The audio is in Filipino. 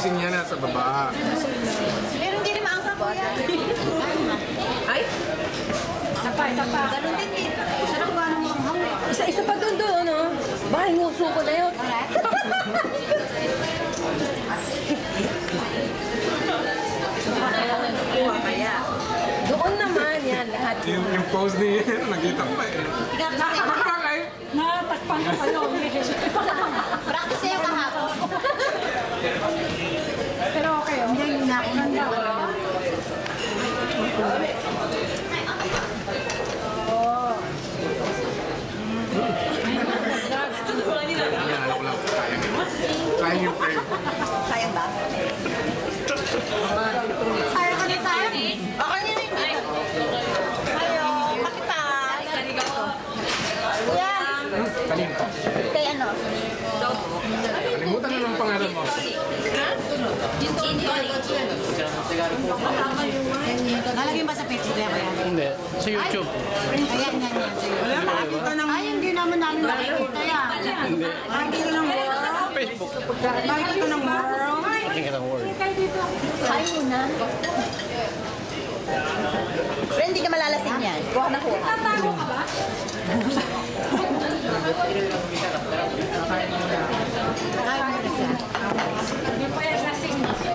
Sing yan nasa baba. Pero hindi naman ang kuya. Ay? Sapa. Ganun din din. Sarap ba ng manghang? Isa pa doon, ano? Baka nguso ko na yun. Kaya. Doon naman yan lahat. Yung pose ni nakita ko pa eh. Bakit? Natakpan ko kayo. Practice sa'yo kahapon. Pero okay, oh. Hindi, yun na ako nanda. Alam ko lang kaya niya. Kaya niya pa yun. Sayang ba? Sayang ka na sayang? Okay niya na yung Ayo, makita. Kuya, Kanino to? kay ano? Kalimutan na ng pangalan mo. Nalagyan ba sa Facebook yan kaya? Hindi. Sa YouTube. Ayan, yan. Nakakita ng... Ay, hindi naman namin nakikita yan. Hindi. Nakikita ng world. Facebook. Nakikita ng world. Tingin ng word. Ay, muna. Pero hindi ka malalasing yan. Kuha na kuha. Tatago ka ba?